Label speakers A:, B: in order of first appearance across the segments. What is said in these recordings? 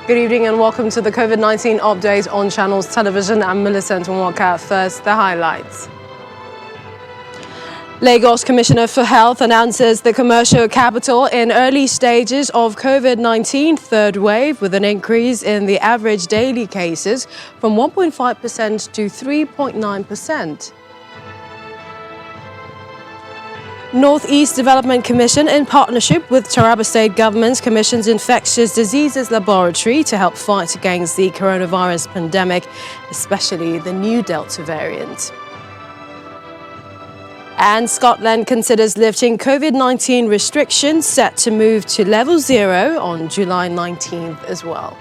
A: Good evening and welcome to the COVID-19 update on Channels Television. I'm Millicent Nwaka. First, the highlights. Lagos Commissioner for Health announces the commercial capital in early stages of COVID-19 third wave with an increase in the average daily cases from 1.5% to 3.9%. Northeast Development Commission, in partnership with Taraba State Government, commissions Infectious Diseases Laboratory to help fight against the coronavirus pandemic, especially the new Delta variant. And Scotland considers lifting COVID-19 restrictions, set to move to level 0 on July 19th as well.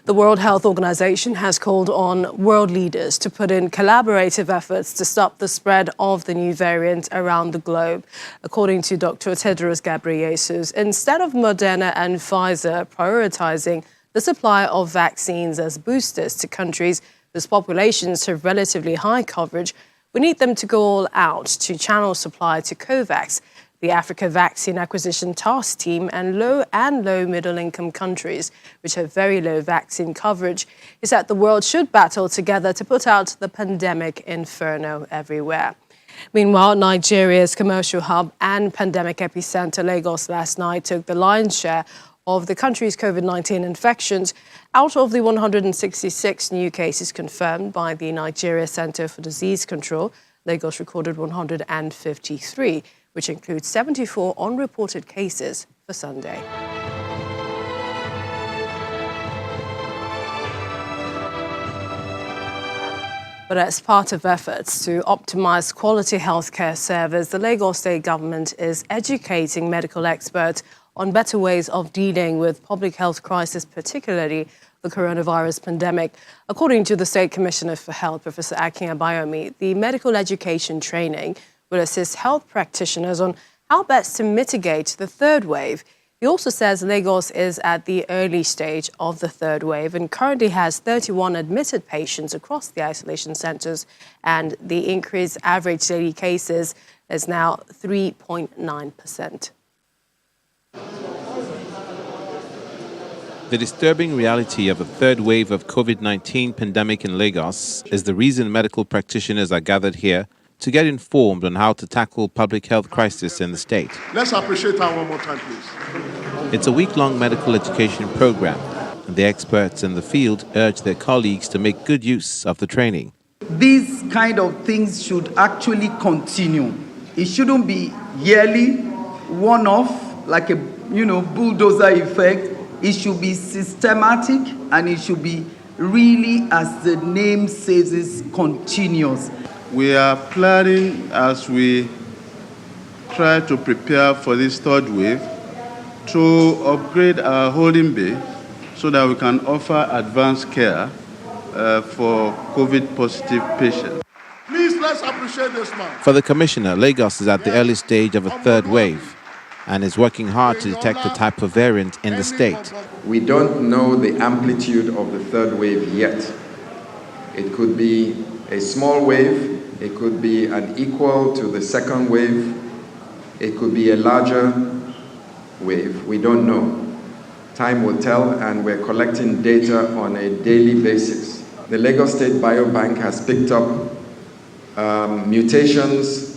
A: The World Health Organization has called on world leaders to put in collaborative efforts to stop the spread of the new variant around the globe. According to Dr. Tedros Ghebreyesus, instead of Moderna and Pfizer prioritizing the supply of vaccines as boosters to countries whose populations have relatively high coverage, we need them to go all out to channel supply to COVAX, the Africa Vaccine Acquisition Task Team, and low and middle-income countries, which have very low vaccine coverage. He said the world should battle together to put out the pandemic inferno everywhere. Meanwhile, Nigeria's commercial hub and pandemic epicenter, Lagos, last night took the lion's share of the country's COVID-19 infections. Out of the 166 new cases confirmed by the Nigeria Center for Disease Control, Lagos recorded 153, which includes 74 unreported cases for Sunday. But as part of efforts to optimize quality healthcare service, the Lagos State Government is educating medical experts on better ways of dealing with public health crisis, particularly the coronavirus pandemic. According to the State Commissioner for Health, Professor Akin Abayomi, the medical education training will assist health practitioners on how best to mitigate the third wave. He also says Lagos is at the early stage of the third wave and currently has 31 admitted patients across the isolation centres, and the increased average daily cases is now 3.9%.
B: The disturbing reality of a third wave of COVID-19 pandemic in Lagos is the reason medical practitioners are gathered here to get informed on how to tackle public health crisis in the state.
C: Let's appreciate her one more time, please.
B: It's a week-long medical education program, and the experts in the field urge their colleagues to make good use of the training.
D: These kind of things should actually continue. It shouldn't be yearly, one-off, like a bulldozer effect. It should be systematic, and it should be really, as the name says, is continuous.
C: We are planning, as we try to prepare for this third wave, to upgrade our holding bay so that we can offer advanced care for COVID-positive patients. Please, let's appreciate this man.
B: For the Commissioner, Lagos is at the early stage of a third wave and is working hard to detect the type of variant in the state.
E: We don't know the amplitude of the third wave yet. It could be a small wave, it could be an equal to the second wave, it could be a larger wave. We don't know. Time will tell, and we're collecting data on a daily basis. The Lagos State Biobank has picked up mutations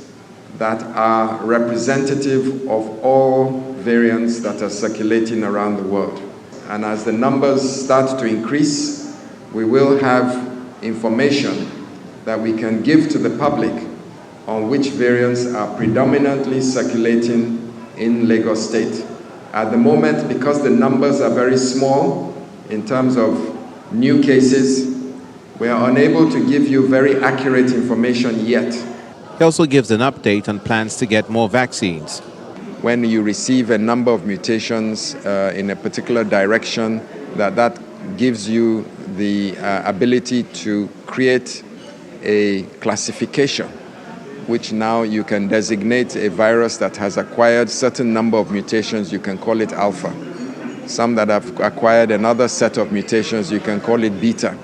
E: that are representative of all variants that are circulating around the world. And as the numbers start to increase, we will have information that we can give to the public on which variants are predominantly circulating in Lagos State. At the moment, because the numbers are very small in terms of new cases, we are unable to give you very accurate information yet.
B: He also gives an update on plans to get more vaccines.
E: When you receive a number of mutations in a particular direction, that gives you the ability to create a classification, which now you can designate a virus that has acquired certain number of mutations. You can call it alpha. Some that have acquired another set of mutations, you can call it beta,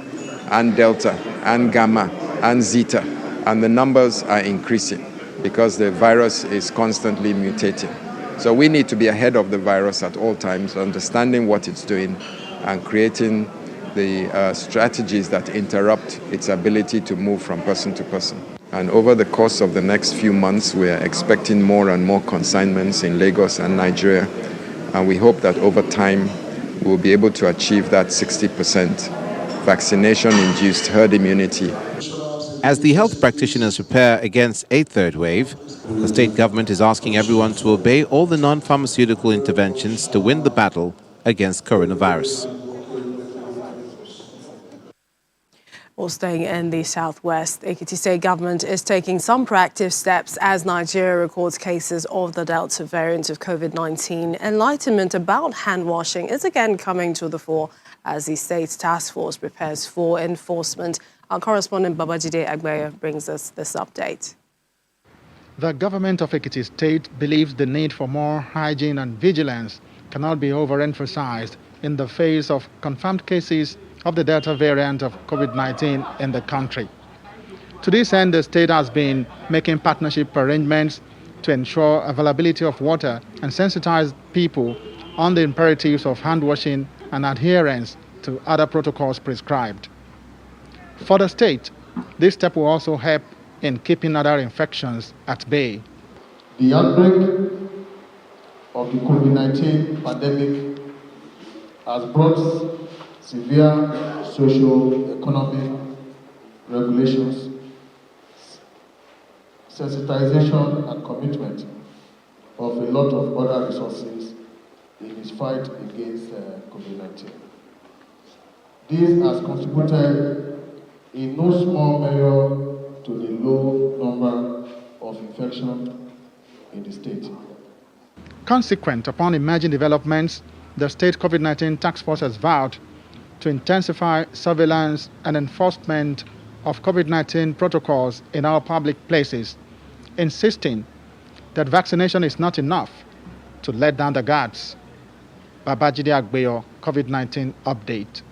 E: and delta, and gamma, and zeta. And the numbers are increasing because the virus is constantly mutating. So we need to be ahead of the virus at all times, understanding what it's doing and creating the strategies that interrupt its ability to move from person to person. And over the course of the next few months, we are expecting more and more consignments in Lagos and Nigeria. And we hope that over time, we'll be able to achieve that 60% vaccination-induced herd immunity.
B: As the health practitioners prepare against a third wave, the state government is asking everyone to obey all the non-pharmaceutical interventions to win the battle against coronavirus.
A: Well, staying in the southwest, Ekiti state government is taking some proactive steps as Nigeria records cases of the Delta variant of COVID-19. Enlightenment about hand washing is again coming to the fore as the state's task force prepares for enforcement. Our correspondent Babajide Agbeya brings us this update.
F: The government of Ekiti State believes the need for more hygiene and vigilance cannot be overemphasized in the face of confirmed cases of the Delta variant of COVID-19 in the country. To this end, the state has been making partnership arrangements to ensure availability of water and sensitize people on the imperatives of hand washing and adherence to other protocols prescribed. For the state, this step will also help in keeping other infections at bay.
G: The outbreak of the COVID-19 pandemic has brought severe socio-economic regulations, sensitization and commitment of a lot of other resources in its fight against COVID-19. This has contributed in no small measure to the low number of infections in the state.
F: Consequent upon emerging developments, the state COVID-19 task force has vowed to intensify surveillance and enforcement of COVID-19 protocols in our public places, insisting that vaccination is not enough to let down the guards. Babajide Agbeyo, COVID-19 update.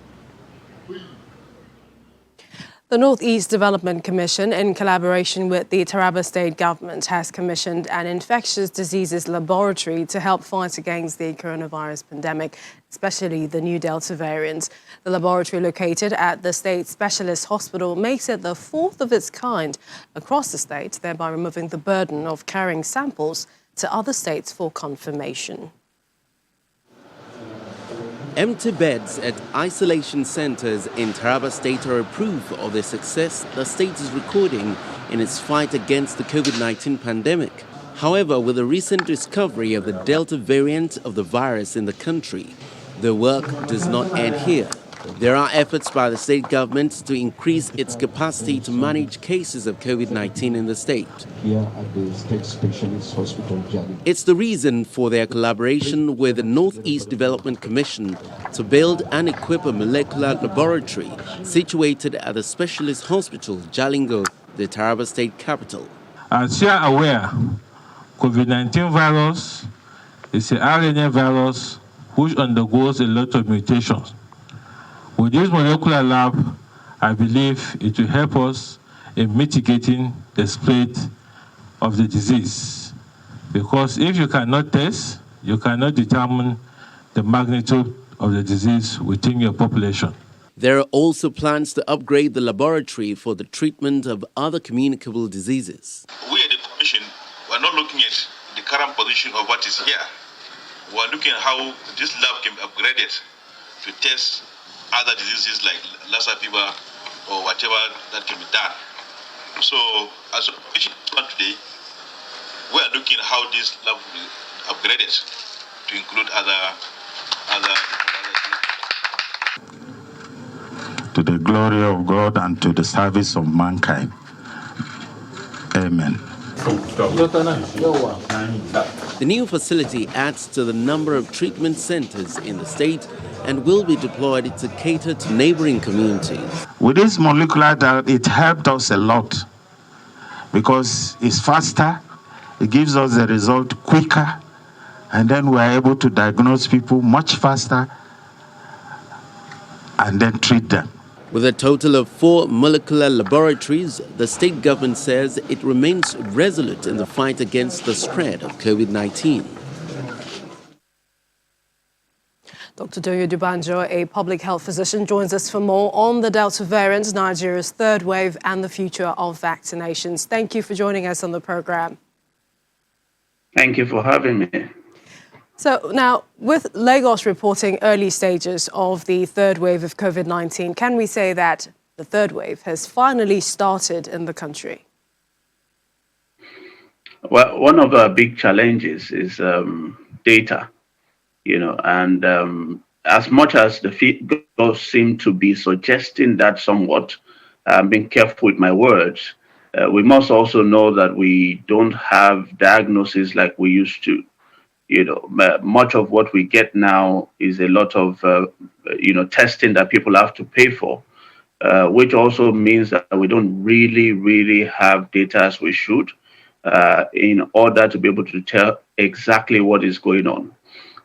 A: The Northeast Development Commission, in collaboration with the Taraba state government, has commissioned an infectious diseases laboratory to help fight against the coronavirus pandemic, especially the new Delta variant. The laboratory, located at the state specialist hospital, makes it the fourth of its kind across the state, thereby removing the burden of carrying samples to other states for confirmation.
H: Empty beds at isolation centers in Taraba State are a proof of the success the state is recording in its fight against the COVID-19 pandemic. However, with the recent discovery of the Delta variant of the virus in the country, the work does not end here. There are efforts by the state government to increase its capacity to manage cases of COVID-19 in the state.
I: Here at the State Specialist Hospital, Jalingo.
H: It's the reason for their collaboration with the Northeast Development Commission to build and equip a molecular laboratory situated at the Specialist Hospital, Jalingo, the Taraba state capital.
J: As you are aware, COVID-19 virus is an RNA virus which undergoes a lot of mutations. With this molecular lab, I believe it will help us in mitigating the spread of the disease. Because if you cannot test, you cannot determine the magnitude of the disease within your population.
H: There are also plans to upgrade the laboratory for the treatment of other communicable diseases.
K: We at the Commission, we are not looking at the current position of what is here. We are looking at how this lab can be upgraded to test other diseases like Lassa fever or whatever that can be done. So, as a Commission today, we are looking at how this lab will be upgraded to include other.
L: To the glory of God and to the service of mankind. Amen.
H: The new facility adds to the number of treatment centers in the state and will be deployed to cater to neighboring communities.
L: With this molecular data, it helped us a lot because it's faster, it gives us the result quicker, and then we are able to diagnose people much faster and then treat them.
H: With a total of 4 molecular laboratories, the state government says it remains resolute in the fight against the spread of COVID-19.
A: Dr. Doyo Dubanjo, a public health physician, joins us for more on the Delta variant, Nigeria's third wave, and the future of vaccinations. Thank you for joining us on the program.
M: Thank you for having me.
A: So now, with Lagos reporting early stages of the third wave of COVID-19, can we say that the third wave has finally started in the country?
M: Well, one of our big challenges is data, and as much as the figures seem to be suggesting that somewhat, I'm being careful with my words, we must also know that we don't have diagnosis like we used to. Much of what we get now is a lot of, testing that people have to pay for, which also means that we don't really have data as we should in order to be able to tell exactly what is going on.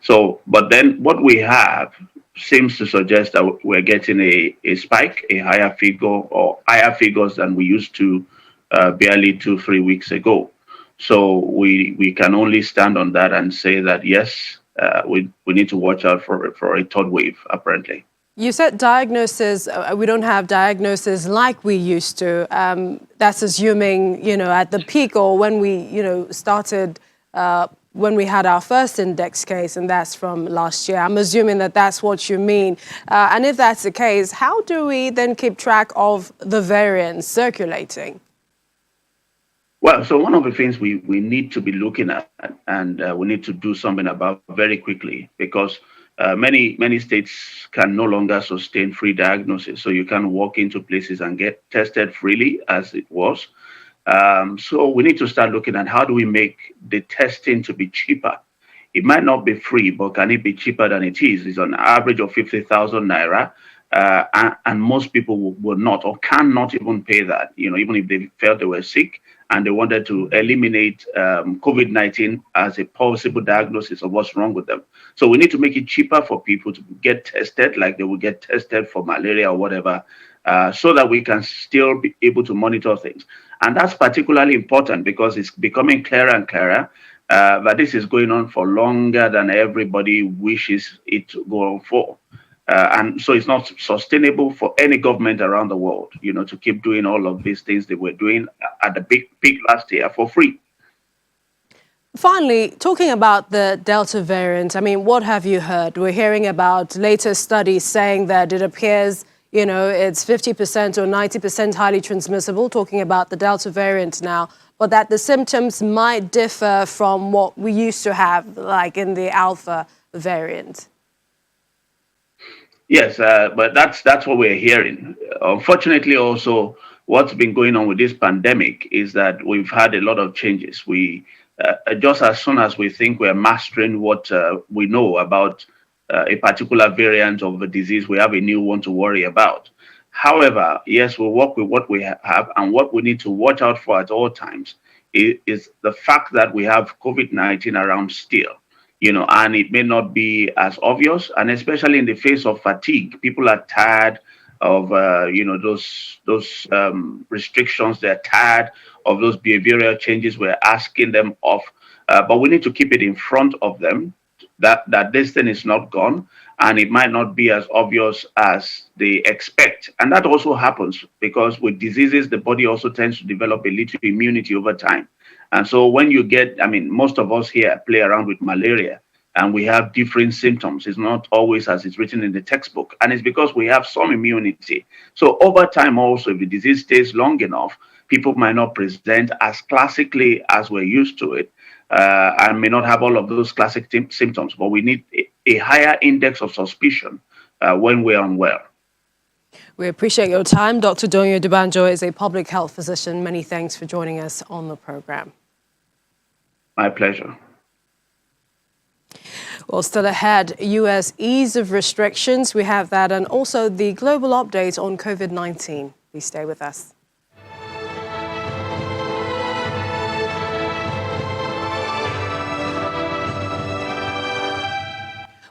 M: So, but then what we have seems to suggest that we're getting a spike, a higher figure or higher figures than we used to barely 2-3 weeks ago. So we can only stand on that and say that, yes, we need to watch out for a third wave, apparently.
A: You said diagnosis, we don't have diagnosis like we used to. That's assuming, at the peak or when we, started, when we had our first index case, and that's from last year. I'm assuming that that's what you mean. And if that's the case, how do we then keep track of the variants circulating?
M: Well, so one of the things we need to be looking at, and we need to do something about very quickly, because many states can no longer sustain free diagnosis. So you can walk into places and get tested freely as it was. So we need to start looking at how do we make the testing to be cheaper. It might not be free, but can it be cheaper than it is? It's an average of 50,000 naira. And most people will not or cannot even pay that, even if they felt they were sick and they wanted to eliminate COVID-19 as a possible diagnosis of what's wrong with them. So we need to make it cheaper for people to get tested like they will get tested for malaria or whatever, so that we can still be able to monitor things. And that's particularly important because it's becoming clearer and clearer that this is going on for longer than everybody wishes it to go on for. And so it's not sustainable for any government around the world, to keep doing all of these things they were doing at the big peak last year for free.
A: Finally, talking about the Delta variant, what have you heard? We're hearing about latest studies saying that it appears, it's 50% or 90% highly transmissible, talking about the Delta variant now, but that the symptoms might differ from what we used to have, like in the Alpha variant.
M: Yes, but that's what we're hearing. Unfortunately, also, what's been going on with this pandemic is that we've had a lot of changes. We just as soon as we think we're mastering what we know about a particular variant of the disease, we have a new one to worry about. However, yes, we'll work with what we have, and what we need to watch out for at all times is the fact that we have COVID-19 around still. And it may not be as obvious, and especially in the face of fatigue, people are tired of, those restrictions. They're tired of those behavioral changes we're asking them of. But we need to keep it in front of them that this thing is not gone, and it might not be as obvious as they expect. And that also happens because with diseases, the body also tends to develop a little immunity over time. And so when you get, most of us here play around with malaria and we have different symptoms. It's not always as it's written in the textbook. And it's because we have some immunity. So over time also, if the disease stays long enough, people might not present as classically as we're used to it, and may not have all of those classic symptoms. But we need a higher index of suspicion when we're unwell.
A: We appreciate your time. Dr. Doyo Dubanjo is a public health physician. Many thanks for joining us on the program.
M: My pleasure.
A: Well, still ahead, U.S. ease of restrictions. We have that, and also the global update on COVID-19. Please stay with us.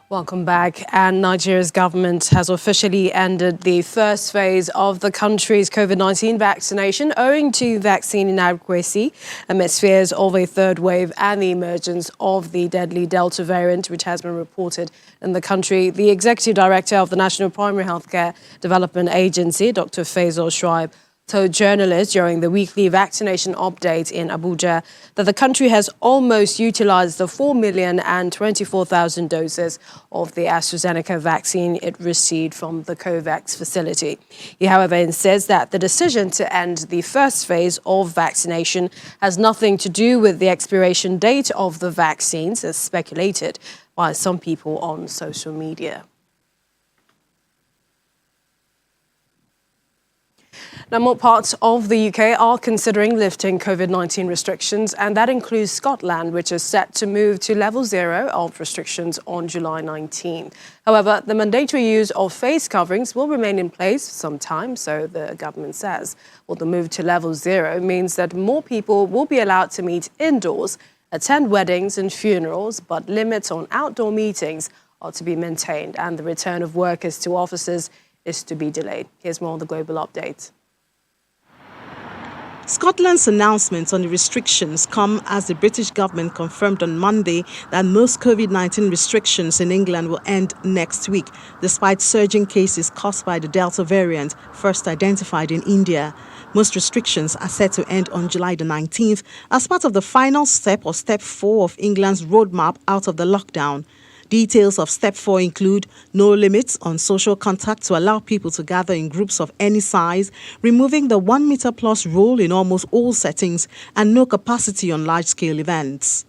A: Welcome back. And Nigeria's government has officially ended the first phase of the country's COVID-19 vaccination owing to vaccine inadequacy amidst fears of a third wave and the emergence of the deadly Delta variant, which has been reported in the country. The executive director of the National Primary Healthcare Development Agency, Dr. Faisal Shuaib, told journalists during the weekly vaccination update in Abuja that the country has almost utilized the 4,024,000 doses of the AstraZeneca vaccine it received from the COVAX facility. He, however, insists that the decision to end the first phase of vaccination has nothing to do with the expiration date of the vaccines, as speculated by some people on social media. Now, more parts of the UK are considering lifting COVID-19 restrictions, and that includes Scotland, which is set to move to level 0 of restrictions on July 19. However, the mandatory use of face coverings will remain in place for some time, so the government says. Well, the move to level 0 means that more people will be allowed to meet indoors, attend weddings and funerals, but limits on outdoor meetings are to be maintained, and the return of workers to offices is to be delayed. Here's more on the global update.
N: Scotland's announcements on the restrictions come as the British government confirmed on Monday that most COVID-19 restrictions in England will end next week, despite surging cases caused by the Delta variant, first identified in India. Most restrictions are set to end on July the 19th as part of the final step or Step 4 of England's roadmap out of the lockdown. Details of Step 4 include no limits on social contact to allow people to gather in groups of any size, removing the 1 meter plus rule in almost all settings, and no capacity on large-scale events.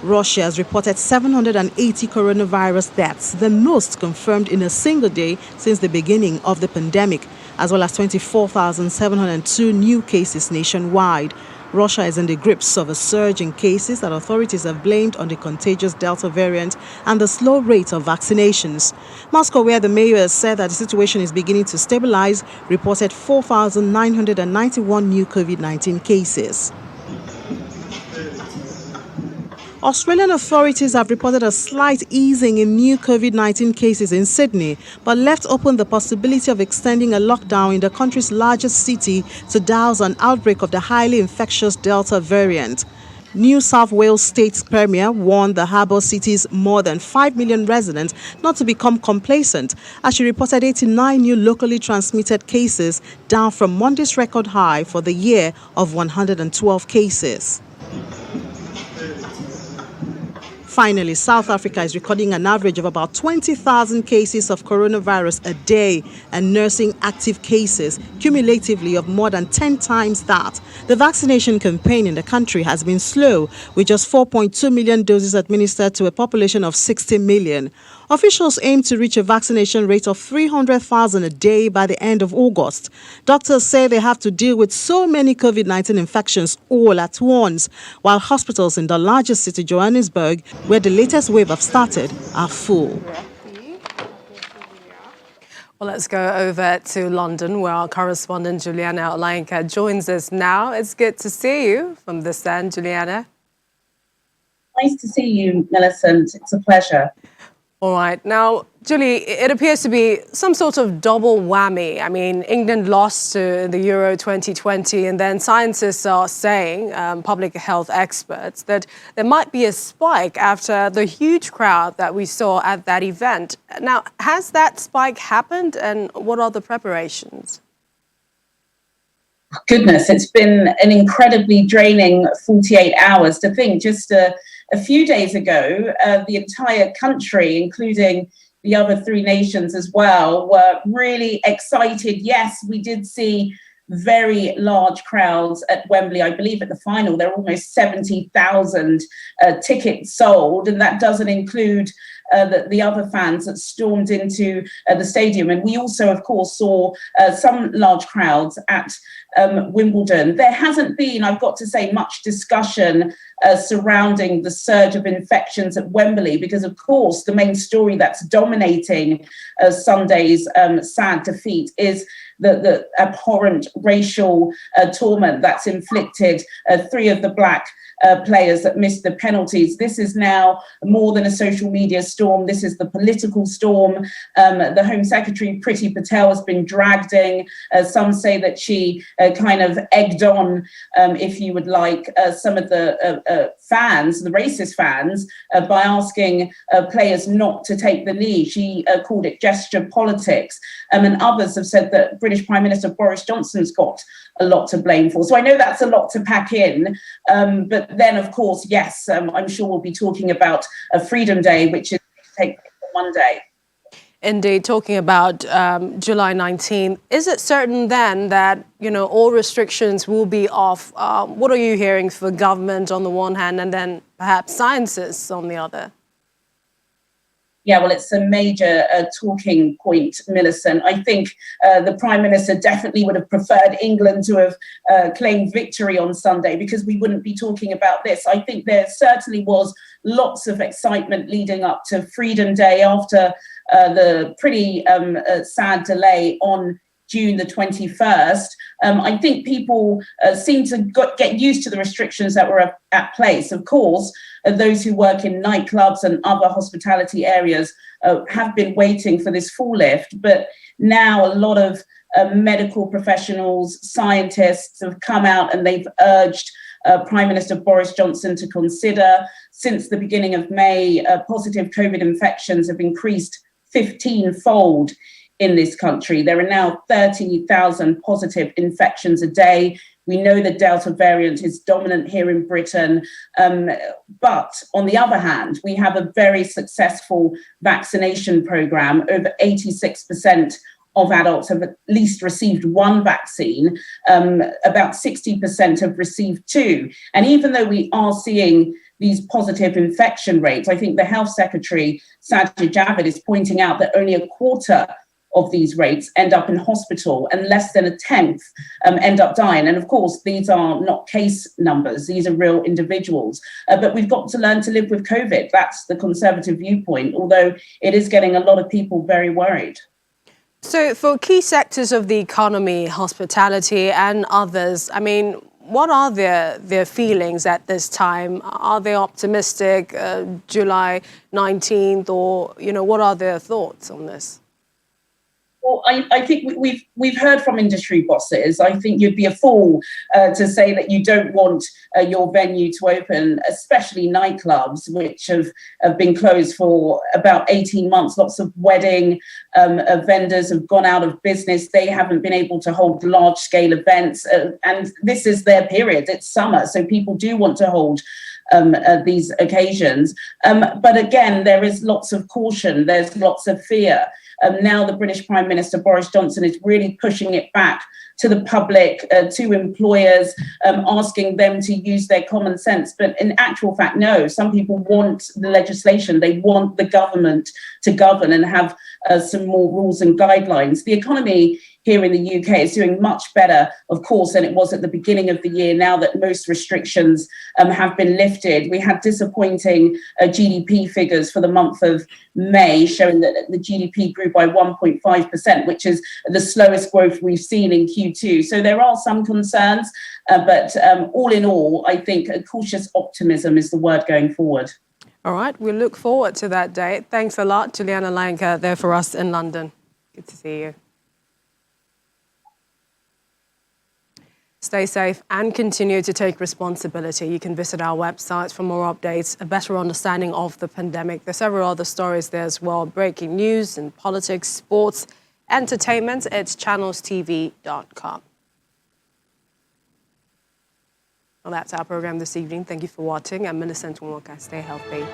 N: Russia has reported 780 coronavirus deaths, the most confirmed in a single day since the beginning of the pandemic, as well as 24,702 new cases nationwide. Russia is in the grips of a surge in cases that authorities have blamed on the contagious Delta variant and the slow rate of vaccinations. Moscow, where the mayor has said that the situation is beginning to stabilize, reported 4,991 new COVID-19 cases. Australian authorities have reported a slight easing in new COVID-19 cases in Sydney, but left open the possibility of extending a lockdown in the country's largest city to douse an outbreak of the highly infectious Delta variant. New South Wales State Premier warned the harbour city's more than 5 million residents not to become complacent, as she reported 89 new locally transmitted cases, down from Monday's record high for the year of 112 cases. Finally, South Africa is recording an average of about 20,000 cases of coronavirus a day and nursing active cases cumulatively of more than 10 times that. The vaccination campaign in the country has been slow, with just 4.2 million doses administered to a population of 60 million. Officials aim to reach a vaccination rate of 300,000 a day by the end of August. Doctors say they have to deal with so many COVID-19 infections all at once, while hospitals in the largest city, Johannesburg, where the latest wave have started, are full.
A: Well, let's go over to London, where our correspondent Juliana Olainka joins us now. It's good to see you from this end, Juliana.
O: Nice to see you, Millicent. It's a pleasure.
A: All right. Now, Julie, it appears to be some sort of double whammy. I mean, England lost to the Euro 2020, and then scientists are saying, public health experts, that there might be a spike after the huge crowd that we saw at that event. Now, has that spike happened, and what are the preparations?
O: Goodness, it's been an incredibly draining 48 hours. To think just a few days ago, the entire country, including the other three nations as well, were really excited. Yes, we did see very large crowds at Wembley. I believe at the final, there were almost 70,000 tickets sold, and that doesn't include the other fans that stormed into the stadium. And we also, of course, saw some large crowds at Wimbledon. There hasn't been, I've got to say, much discussion surrounding the surge of infections at Wembley, because, of course, the main story that's dominating Sunday's sad defeat is the abhorrent racial torment that's inflicted 3 of the black players that missed the penalties. This is now more than a social media storm. This is the political storm. The Home Secretary, Priti Patel, has been dragged in. Some say that she kind of egged on, if you would like, some of the fans, the racist fans, by asking players not to take the knee. She called it gesture politics. And others have said that British Prime Minister Boris Johnson's got a lot to blame for. So I know that's a lot to pack in. But then, of course, yes, I'm sure we'll be talking about Freedom Day, which is take on Monday.
A: Indeed, talking about July 19th, is it certain then that, you know, all restrictions will be off? What are you hearing for government on the one hand and then perhaps scientists on the other?
O: Yeah, well, it's a major talking point, Millicent. I think the Prime Minister definitely would have preferred England to have claimed victory on Sunday, because we wouldn't be talking about this. I think there certainly was lots of excitement leading up to Freedom Day after the pretty sad delay on June the 21st. I think people seem to get used to the restrictions that were at place. Of course, those who work in nightclubs and other hospitality areas have been waiting for this full lift. But now a lot of medical professionals, scientists have come out and they've urged Prime Minister Boris Johnson to consider. Since the beginning of May, positive COVID infections have increased 15-fold in this country. There are now 30,000 positive infections a day. We know the Delta variant is dominant here in Britain. But on the other hand, we have a very successful vaccination program. Over 86% of adults have at least received one vaccine. About 60% have received 2. And even though we are seeing these positive infection rates, I think the Health Secretary, Sajid Javid, is pointing out that only a quarter of these rates end up in hospital and less than a tenth end up dying. And of course, these are not case numbers. These are real individuals. But we've got to learn to live with COVID. That's the Conservative viewpoint, although it is getting a lot of people very worried.
A: So for key sectors of the economy, hospitality and others, I mean, what are their feelings at this time? Are they optimistic, July 19th, or, you know, what are their thoughts on this?
O: Well, I think we've heard from industry bosses. I think you'd be a fool to say that you don't want your venue to open, especially nightclubs, which have been closed for about 18 months. Lots of wedding vendors have gone out of business. They haven't been able to hold large-scale events. And this is their period. It's summer, so people do want to hold these occasions. But again, there is lots of caution. There's lots of fear. Now the British Prime Minister Boris Johnson is really pushing it back to the public, to employers, asking them to use their common sense. But in actual fact, no, some people want the legislation. They want the government to govern and have some more rules and guidelines. The economy here in the UK is doing much better, of course, than it was at the beginning of the year, now that most restrictions have been lifted. We had disappointing GDP figures for the month of May, showing that the GDP grew by 1.5%, which is the slowest growth we've seen in Q2. So there are some concerns, but all in all, I think a cautious optimism is the word going forward.
A: All right, we look forward to that day. Thanks a lot, Juliana Lanka, there for us in London. Good to see you. Stay safe and continue to take responsibility. You can visit our website for more updates, a better understanding of the pandemic. There's several other stories there as well. Breaking news and politics, sports, entertainment. It's channelstv.com. Well, that's our program this evening. Thank you for watching. I'm Millicent Nwaka. Stay healthy.